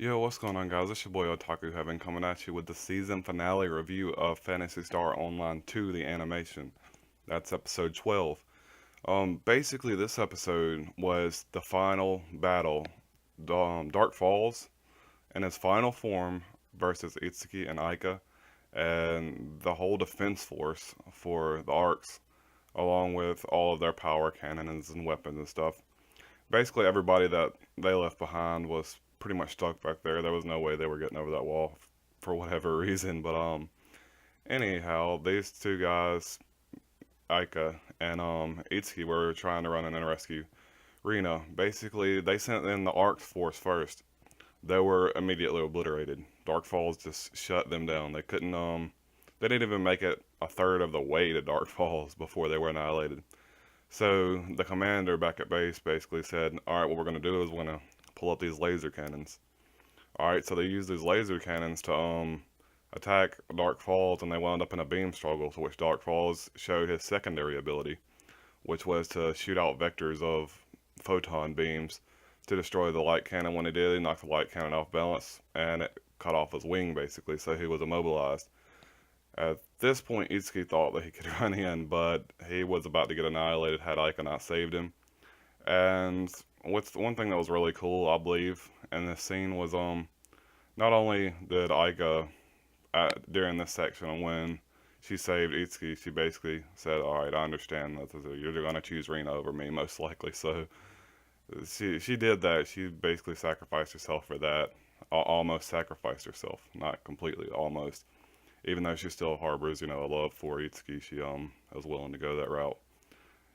Yo, what's going on, guys? It's your boy Otaku Heaven coming at you with the season finale review of Phantasy Star Online 2, the animation. That's episode 12. Basically, this episode was the final battle, Dark Falls in its final form versus Itsuki and Aika, and the whole defense force for the arcs, along with all of their power cannons and weapons and stuff. Basically, everybody that they left behind was pretty much stuck back there. There was no way they were getting over that wall for whatever reason. But anyhow, these two guys, Aika and Itsuki, were trying to run in and rescue Rina. Basically, they sent in the Arc Force first. They were immediately obliterated. Dark Falls just shut them down. They couldn't they didn't even make it a third of the way to Dark Falls before they were annihilated. So the commander back at base basically said, "All right, what we're going to do is we're going to pull up these laser cannons." All right, so they used these laser cannons to attack Dark Falls, and they wound up in a beam struggle, to which Dark Falls showed his secondary ability, which was to shoot out vectors of photon beams to destroy the light cannon. When he did, he knocked the light cannon off balance, and it cut off his wing basically, so he was immobilized. At this point, Itsuki thought that he could run in, but he was about to get annihilated had Aika not saved him. And what's one thing that was really cool, I believe, in this scene was not only did Aika during this section when she saved Itsuki, she basically said, "All right, I understand that you're going to choose Rina over me most likely." So she did that. She basically sacrificed herself for that. Almost sacrificed herself, not completely, almost. Even though she still harbors, a love for Itsuki, she is willing to go that route.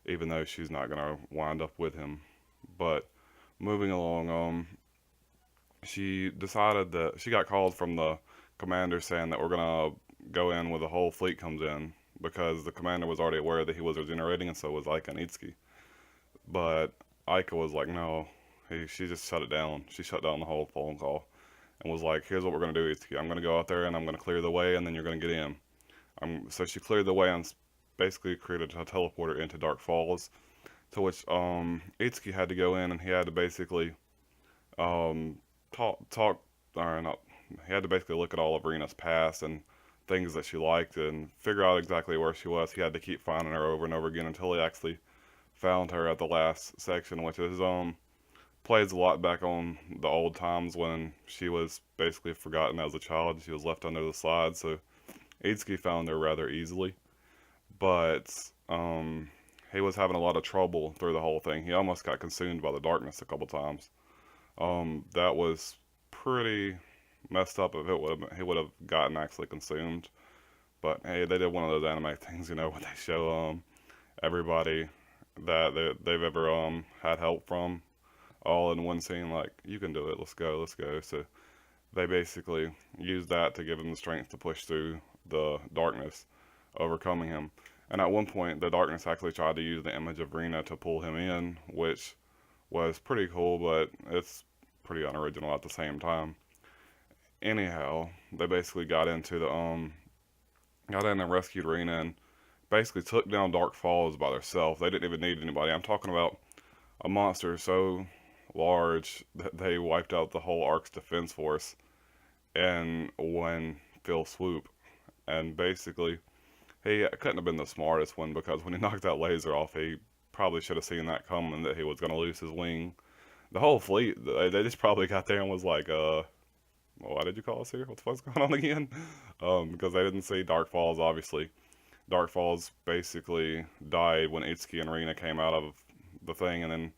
Even though she's not gonna wind up with him. But moving along, she decided that she got called from the commander saying that we're gonna go in when the whole fleet comes in, because the commander was already aware that he was regenerating, and so was Aika and Itsuki. But Aika was like, no, she just shut it down. She shut down the whole phone call and was like, "Here's what we're gonna do, Itsuki. I'm gonna go out there and I'm gonna clear the way, and then you're gonna get in." So she cleared the way and basically created a teleporter into Dark Falls, to which Itsuki had to go in, and he had to basically um talk or not he had to basically look at all of Rena's past and things that she liked and figure out exactly where she was. He had to keep finding her over and over again until he actually found her at the last section, which is plays a lot back on the old times when she was basically forgotten as a child. She was left under the slide, so Itsuki found her rather easily. But he was having a lot of trouble through the whole thing. He almost got consumed by the darkness a couple times. That was pretty messed up. If it would have, he would have gotten actually consumed. But hey, they did one of those anime things, where they show everybody that they've ever had help from all in one scene. Like, you can do it. Let's go. Let's go. So they basically used that to give him the strength to push through the darkness, overcoming him. And at one point, the darkness actually tried to use the image of Rina to pull him in, which was pretty cool, but it's pretty unoriginal at the same time. Anyhow, they basically got in and rescued Rina and basically took down Dark Falls by themselves. They didn't even need anybody. I'm talking about a monster so large that they wiped out the whole Ark's defense force in one fell swoop. And basically, he couldn't have been the smartest one, because when he knocked that laser off, he probably should have seen that coming, that he was going to lose his wing. The whole fleet, they just probably got there and was like, well, why did you call us here? What the fuck's going on again? Because they didn't see Dark Falls, obviously. Dark Falls basically died when Itsuki and Rina came out of the thing, and then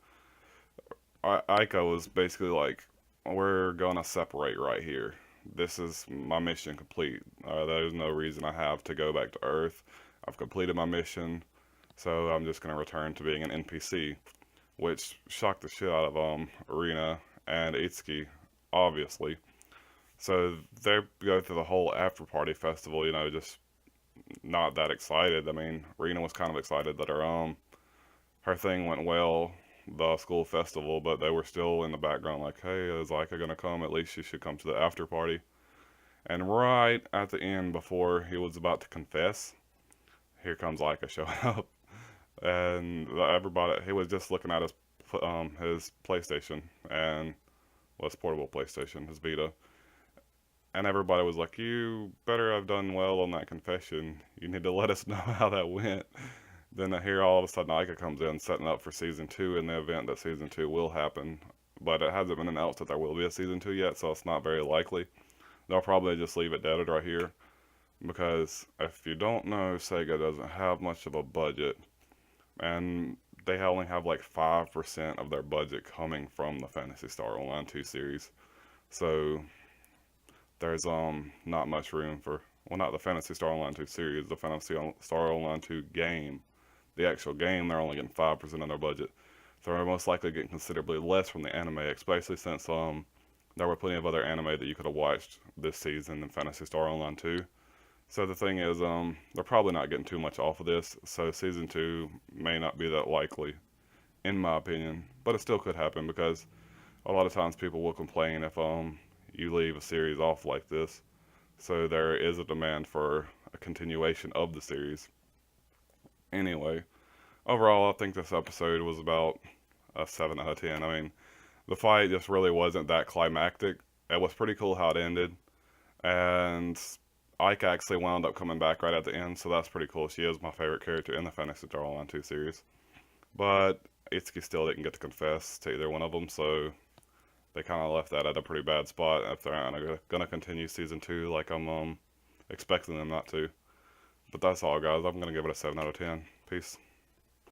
Aiko was basically like, "We're gonna separate right here. This is my mission complete. There's no reason I have to go back to Earth. I've completed my mission, so I'm just gonna return to being an NPC," which shocked the shit out of Arena and Itsuki, obviously. So they go through the whole after party festival, just not that excited. I mean, Rena was kind of excited that her thing went well, the school festival, but they were still in the background like, "Hey, is Aika gonna come? At least she should come to the after party." And right at the end, before he was about to confess, here comes Aika showing up, and everybody, he was just looking at his PlayStation, and well, his portable PlayStation, his Vita. And everybody was like, "You better have done well on that confession. You need to let us know how that went." Then here all of a sudden Ica comes in setting up for season two in the event that season two will happen. But it hasn't been announced that there will be a season two yet, so it's not very likely. They'll probably just leave it deaded right here. Because if you don't know, Sega doesn't have much of a budget. And they only have like 5% of their budget coming from the Phantasy Star Online 2 series. So there's not much room for, well, not the Phantasy Star Online 2 series, the Phantasy Star Online 2 game. The actual game, they're only getting 5% of their budget. So they're most likely getting considerably less from the anime, especially since there were plenty of other anime that you could have watched this season in Phantasy Star Online 2. So the thing is, they're probably not getting too much off of this, so season 2 may not be that likely, in my opinion. But it still could happen because a lot of times people will complain if you leave a series off like this. So there is a demand for a continuation of the series. Anyway, overall, I think this episode was about a 7 out of 10. I mean, the fight just really wasn't that climactic. It was pretty cool how it ended. And Ike actually wound up coming back right at the end, so that's pretty cool. She is my favorite character in the Phantasy Star Online 2 series. But Itsuki still didn't get to confess to either one of them, so they kind of left that at a pretty bad spot if they're going to continue season 2 like I'm expecting them not to. But that's all, guys. I'm going to give it a 7 out of 10. Peace.